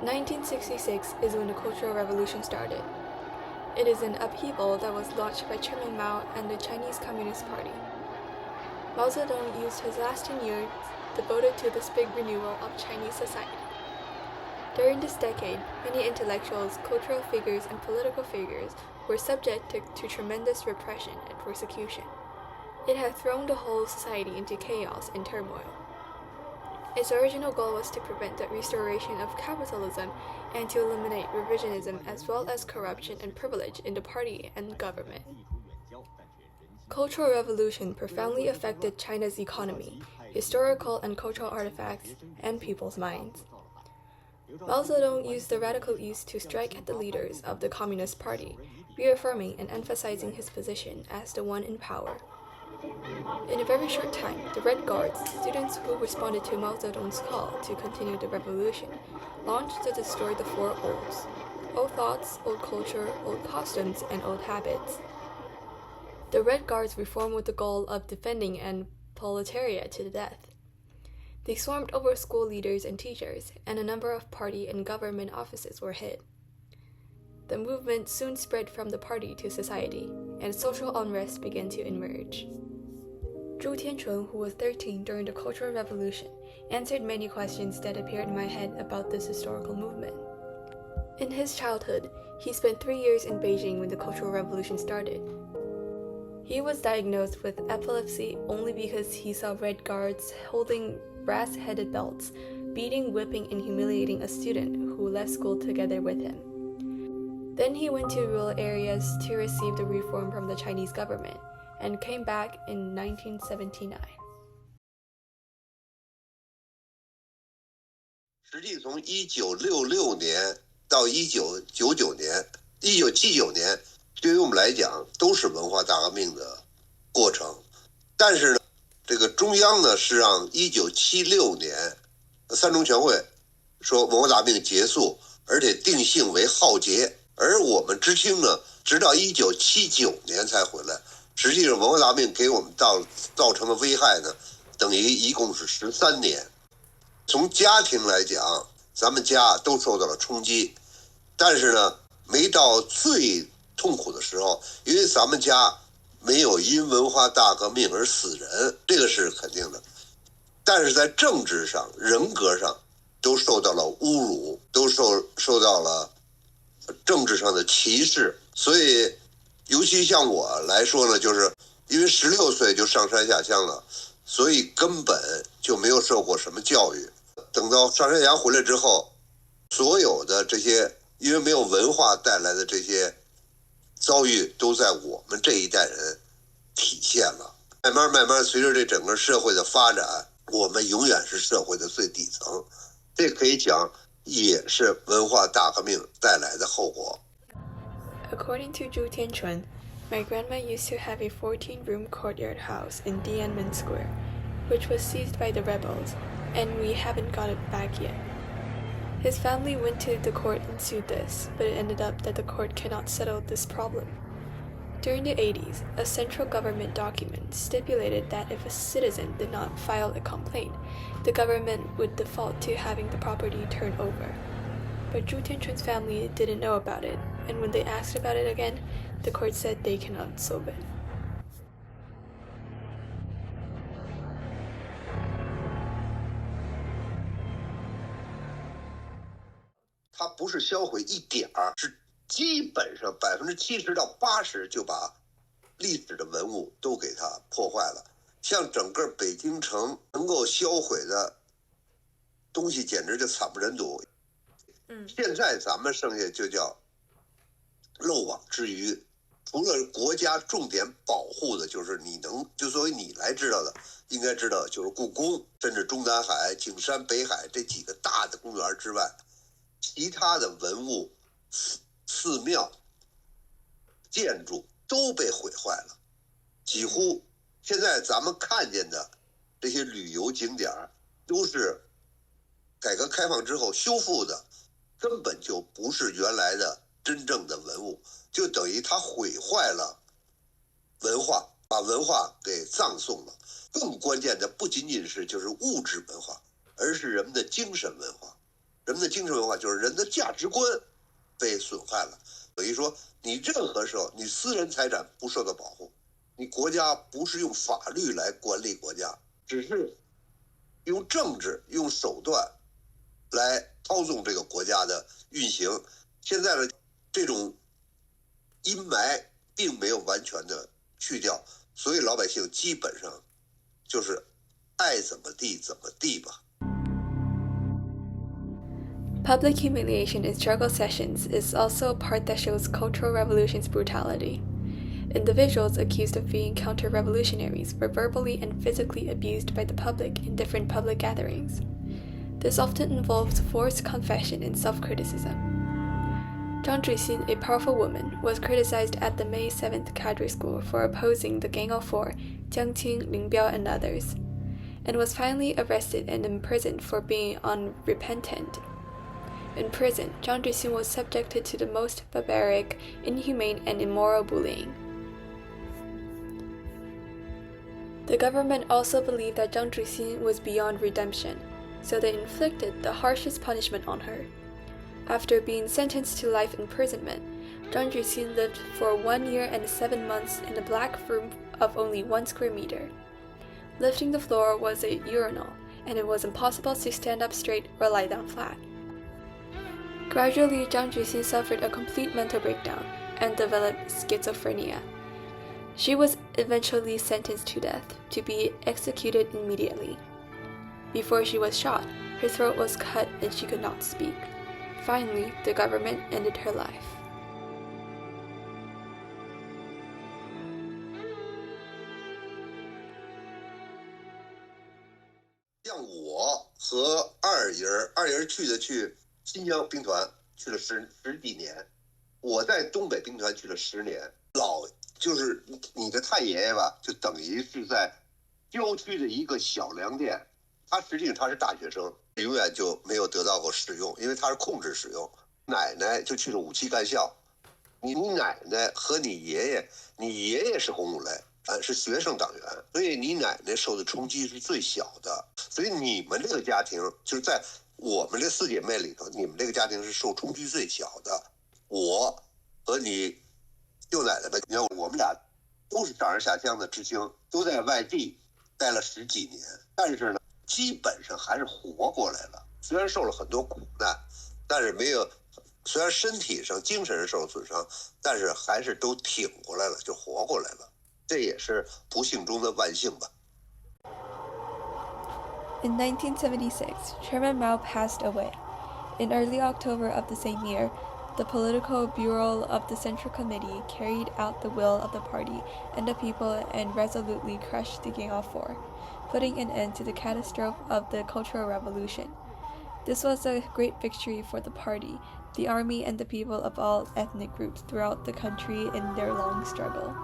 1966 is when the Cultural Revolution started. It is an upheaval that was launched by Chairman Mao and the Chinese Communist Party. Mao Zedong used his last 10 years devoted to this big renewal of Chinese society. During this decade, many intellectuals, cultural figures, and political figures were subjected to tremendous repression and persecution. It had thrown the whole society into chaos and turmoil. Its original goal was to prevent the restoration of capitalism and to eliminate revisionism as well as corruption and privilege in the party and government. Cultural Revolution profoundly affected China's economy, historical and cultural artifacts, and people's minds. Mao Zedong used the Radical East to strike at the leaders of the Communist Party, reaffirming and emphasizing his position as the one in power. In a very short time, the Red Guards, students who responded to Mao Zedong's call to continue the revolution, launched to destroy the four olds: old thoughts, old culture, old costumes, and old habits. The Red Guards reformed with the goal of defending and proletariat to the death. They swarmed over school leaders and teachers, and a number of party and government offices were hit. The movement soon spread from the party to society, and social unrest began to emerge. Zhu Tianchun, who was 13 during the Cultural Revolution, answered many questions that appeared in my head about this historical movement. In his childhood, he spent 3 years in Beijing when the Cultural Revolution started. He was diagnosed with epilepsy only because he saw Red Guards holding brass-headed belts, beating, whipping, and humiliating a student who left school together with him. Then he went to rural areas to receive the reform from the Chinese government, and came back in 1979. 实际从1966年到1999年、1979年，对于我们来讲都是文化大革命的过程。但是呢，这个中央呢是让1976年三中全会说文化大革命结束，而且定性为浩劫，而我们知青呢，直到1979年才回来。实际上，文化大革命给我们造成的危害呢，等于一共是13年。从家庭来讲，咱们家都受到了冲击，但是呢，没到最痛苦的时候，因为咱们家没有因文化大革命而死人，这个是肯定的。但是在政治上、人格上都受到了侮辱，都受到了政治上的歧视，所以。尤其像我来说呢，就是因为16岁就上山下乡了，所以根本就没有受过什么教育。等到上山下乡回来之后，所有的这些因为没有文化带来的这些遭遇，都在我们这一代人体现了。慢慢随着这整个社会的发展，我们永远是社会的最底层，这可以讲也是文化大革命带来的后果。According to Zhu Tianchun, my grandma used to have a 14-room courtyard house in Tiananmen Square, which was seized by the rebels, and we haven't got it back yet. His family went to the court and sued this, but it ended up that the court cannot settle this problem. During the 80s, a central government document stipulated that if a citizen did not file a complaint, the government would default to having the property turned over. But Zhu Tianchun's family didn't know about it, and when they asked about it again, the court said they cannot solve it. 它不是销毁一点儿，是基本上70%到80%就把历史的文物都给它破坏了。像整个北京城能够销毁的东西，简直就惨不忍睹。现在咱们剩下就叫漏网之鱼，除了国家重点保护的，就是就作为你来知道的，应该知道就是故宫，甚至中南海、景山、北海这几个大的公园之外，其他的文物、寺庙、建筑都被毁坏了。几乎现在咱们看见的这些旅游景点都是改革开放之后修复的，根本就不是原来的真正的文物，就等于它毁坏了文化，把文化给葬送了。更关键的不仅仅是就是物质文化，而是人们的精神文化。人们的精神文化就是人的价值观被损害了。等于说，你任何时候你私人财产不受到保护，你国家不是用法律来管理国家，只是用政治、用手段来操纵这个国家的运行。现在呢，这种阴霾并没有完全的去掉，所以老百姓基本上就是爱怎么地怎么地吧。Public humiliation in struggle sessions is also a part that shows Cultural Revolution's brutality. Individuals accused of being counter-revolutionaries were verbally and physically abused by the public in different public gatherings. This often involves forced confession and self-criticism. Zhang Zhixin, a powerful woman, was criticized at the May 7th Cadre School for opposing the Gang of Four, Jiang Qing, Ling Biao, and others, and was finally arrested and imprisoned for being unrepentant. In prison, Zhang Zhixin was subjected to the most barbaric, inhumane, and immoral bullying. The government also believed that Zhang Zhixin was beyond redemption, so they inflicted the harshest punishment on her. After being sentenced to life imprisonment, Zhang Zhixin lived for 1 year and 7 months in a black room of only 1 square meter. Lifting the floor was a urinal, and it was impossible to stand up straight or lie down flat. Gradually, Zhang Zhixin suffered a complete mental breakdown and developed schizophrenia. She was eventually sentenced to death, to be executed immediately. Before she was shot, her throat was cut and she could not speak. Finally, the government ended her life. 像我和二爷去新疆兵团去了十几年，我在东北兵团去了10年。就是你的太爷爷吧，就等于是在郊区的一个小粮店，实际上他是大学生，永远就没有得到过使用，因为他是控制使用。奶奶就去了武器干校，你奶奶和你爷爷是红五类，是学生党员，所以你奶奶受的冲击是最小的。所以你们这个家庭就是在我们这4姐妹里头，你们这个家庭是受冲击最小的。我和你舅奶奶吧，你看我们俩都是上山下乡的知青，都在外地待了10几年，但是呢，基本上还是活过来了。虽然受了很多苦难，但是没有，虽然身体上、精神上受了损伤，但是还是都挺过来了，就活过来了。这也是不幸中的万幸吧。In 1976, Chairman Mao passed away. In early October of the same year, the Political Bureau of the Central Committee carried out the will of the party and the people and resolutely crushed the Gang of Four, putting an end to the catastrophe of the Cultural Revolution. This was a great victory for the party, the army, and the people of all ethnic groups throughout the country in their long struggle.